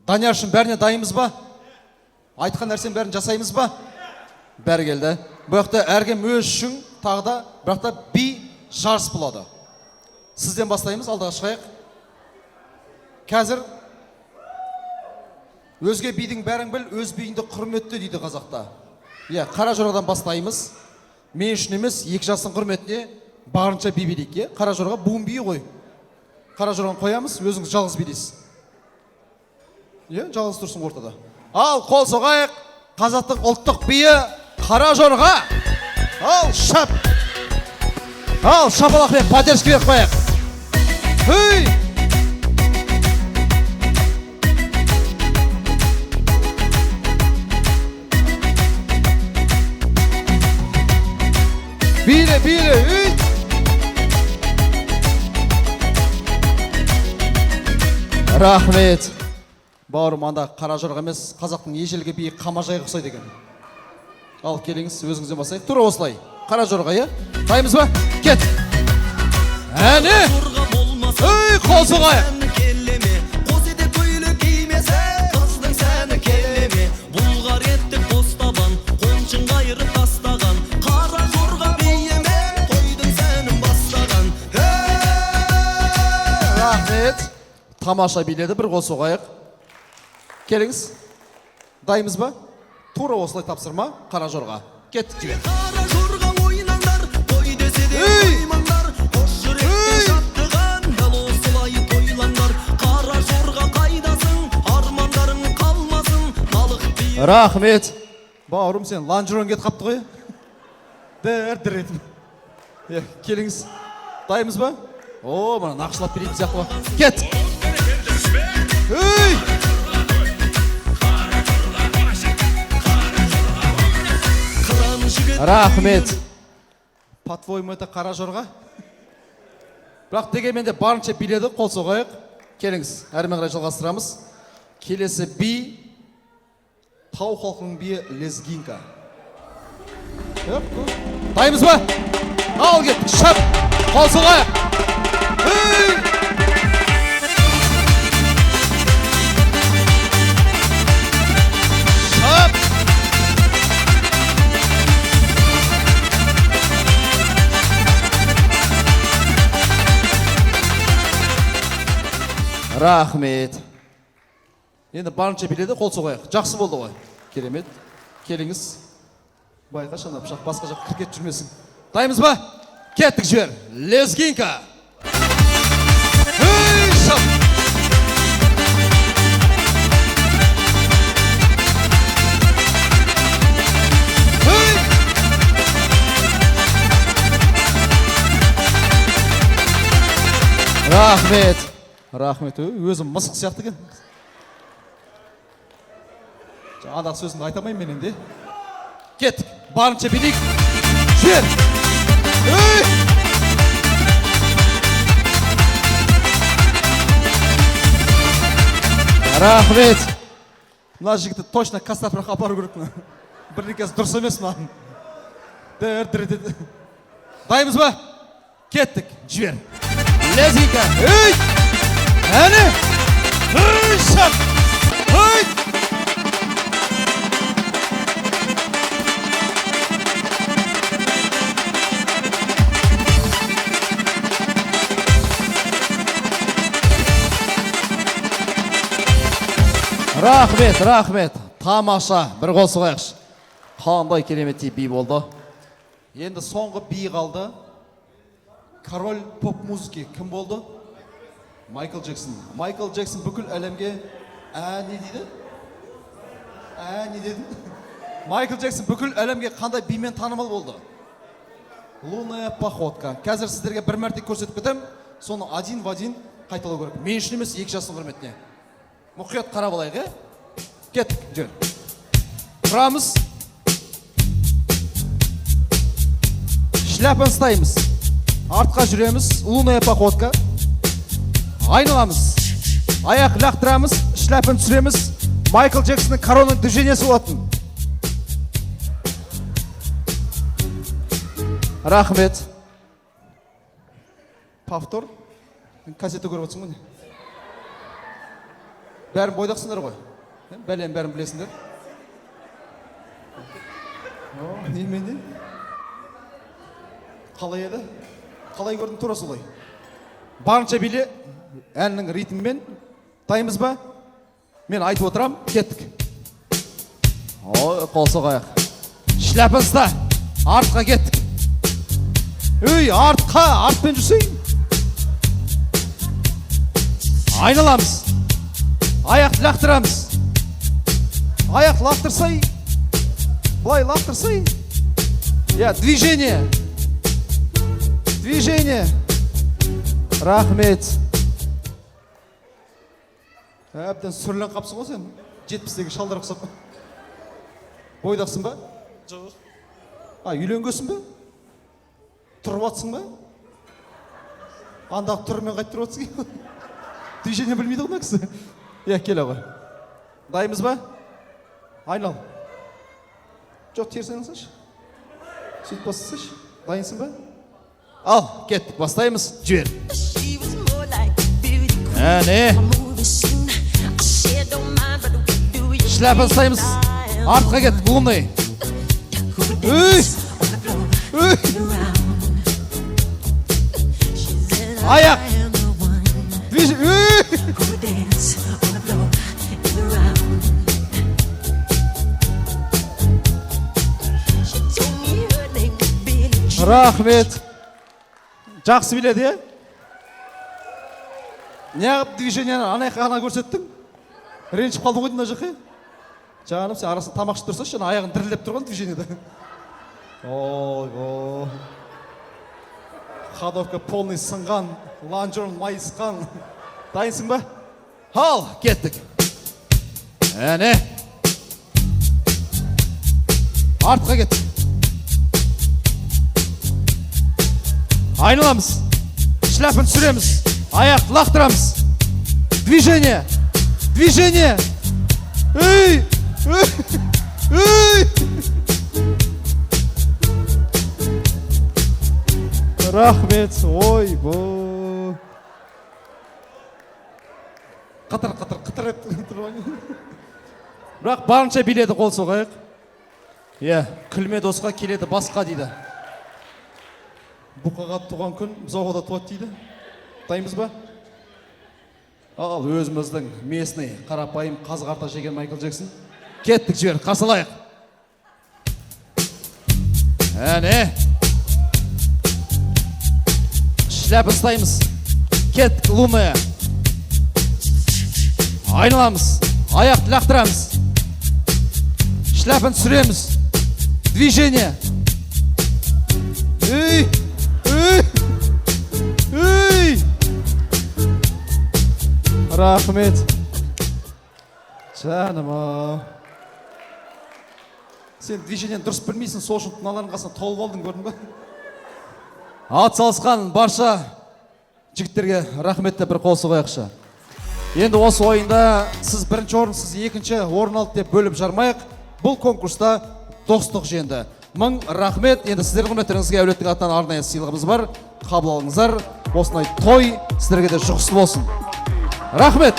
Данияр үшін бәріне дайынбыз ба? Айтқан нәрсенің бәрін жасаймыз ба? Бәрі келді. Бұл жақта әркім өз үшін тағы да бірақта би жарыс болады. Сізден бастаймыз, алдағы шығайық. Қазір өзге бидің бәрін біл, өз биіңді құрметті дейді қазақта. Қара жорғадан бастаймыз. Мен үшін емес, екі жастың құрметіне барынша би билейік. Қара жорға буын биі ғой. Қара жорғаны қоямыз, өзіңіз жалғыз билейсіз. Жалғыз тұрсын ортада. Ал, қол соғайық. Қазақтың ұлттық биі Қара жорға. Ал, шап. Ал, шапалақпен поддержка беріп қояйық. Хей! Биле, үй! Рахмет. Бауырым, анда қара жорға емес, қазақтың ежелгі биі Қамажайға ұқсайды екен. Ал, келіңіз, өзіңізден басайық. Тура осылай. Қара жорға, дайынбыз ба? Кет. Әне! Үй, қол соғайық. Рахмет. Тамаша биледі, бір қол соғайық. Келіңіз. Дайынбыз ба? Тура осылай тапсырма, қара жорға. Кеттік жібер. Қара жорға ойнаңдар, той десе де оймаңдар. Қош жүректе жаттыған, дәл осылай тойлаңдар. Қара жорға қайдасың, армандарың қалмасын, халық би. Рахмет. Бауырым, сен ланжерон кет қапты ғой. Дір етім. Келіңіз. Дайынбыз ба? О, мына нақшылап берейін сияқты ба. Кет. Үй! Рахмет. По-твоему, это қара жорға? Бірақ дегенмен де барынша биледі, қол соғайық. Келіңіз, әрмен қарай жалғастырамыз. Келесі би тау халқының биі лезгинка. Дайынбыз ба? Ал кет, шап, қол соғайық. Рахмет. Енді барынша биледі, қол соғайық. Жақсы болды ғой. Керемет. Келіңіз. Байқа шана пышақ басқа жақ кіркет жүрмесін. Дайынбыз ба? Кеттік жібер. Лезгинка. Шап. Рахмет. Рахмет, өзім мысық сияқты кен. Аңдағы сөзімді айтамайым мен енді. Кеттік, барынша билейік. Жер! Рахмет. Мына жігітті точно кастапырақ апару керек. Бірдеңкесі дұрыс емес маған. Дір. Дайынбыз ба? Кеттік, жібер. Лезгинка. Әне! Шап! Рахмет. Тамаша. Бір қол соғайықшы. Қандай кереметтей би болды. Енді соңғы би қалды. Король поп-музыки кім болды? Майкл Джексон. Майкл Джексон бүкіл әлемге не дейді? Не дедің? Майкл Джексон бүкіл әлемге қандай бимен танымал болды? Лунная походка. Қазір сіздерге бір мәрте көрсетіп кетем, соны один в один қайталау керек. Мен үшін емес, екі жастың құрметіне. Мұқият қарап алайық, Кеттік, жүр. Тұрамыз. Шляпаны ұстаймыз. Артқа жүреміз. Лунная походка. Айналамыз. Аяқ лақтырамыз. Шляпаны түсіреміз. Майкл Джексонның коронаның движениесі болатын. Рахмет. Повтор. Кассета көріп отырсың ғой. Бәрін бойдақсыңдар ғой. Бәлем бәрін білесіңдер. Немене? Қалай еді? Қалай көрдің тура солай? Барынша биле, әннің ритмімен. Дайынбыз ба? Мен айтып отырам, кеттік. Ой, қол соғайық. Шляпыңызда, артқа кеттік. Өй, артқа, артпен жүрсейін. Айналамыз. Аяқты лақтырамыз. Аяқ лақтырсай. Былай лақтырсай. Я, движение. Движение. Рахмет. Әбден сүрлен қапсың ғой сен. 70-тегі шалдар ұқсап. Бойдақсың ба? Жоқ. Үйленгесің ба? Тұрып атсың ба? Андағы тұрымен қайттырып атсың. Движение білмейді ғой кісі. Кел ағай. Дайымыз ба? Айнал. Жоқ, теріс айналсашы. Сөйтіп бастасашы. Дайынсың ба? Ал, кеттік, бастаймыз. Жібер. Әне. Шляпын ұстаймыз. Артқа кеттік, лунный. Аяқ. Рахмет. Жақсы біледі, е? Неғып движениені анаяққа көрсеттің? Ренжіп қалды ғой мына жаққа? Жаным, сен арасында тамақ ішіп тұрсашы, аяғын дірілдеп тұрған движениеде. Ой. Ходовка полный сынған, ланжерон майысқан. Дайынсың ба? Ал, кеттік. Әне. Артқа кеттік. Айналамыз. Шляпын сүреміз. Аяқ лақтырамыз. Движение. Движение. Үй. Рахмет. Ой, бо. Қытыр. Бірақ барынша биледі, қол соғайық. Күлме досқа келеді басқа дейді. Бұқаға туған күн, зоғада туады дейді. Дайынбыз ба? Ал, өзіміздің местный қарапайым қазғарта жеген Майкл Джексон. Кеттік, жібер, қасылайық. Әне. Шляпы ұстаймыз. Кеттік, лунная. Айналамыз. Аяқты лақтырамыз. Шляпын сүреміз. Движение. Үй. Рахмет. Жаным. Сен движениені дұрыс білмейсің, сол үшін тұналардың қасына толып алдың, көрдің ба? Ат салысқан барша жігіттерге рахметті бір қол соғайықшы. Енді осы ойында сіз бірінші орын, сіз екінші орын алды деп бөліп жармайық. Бұл конкурста достық жеңді. Мың рахмет. Енді сіздер құрметтеріңізге әулеттің атынан арнайы сыйлығымыз бар. Қабыл алыңыздар. Осындай той сіздерге де жұғысты болсын. Рахмет.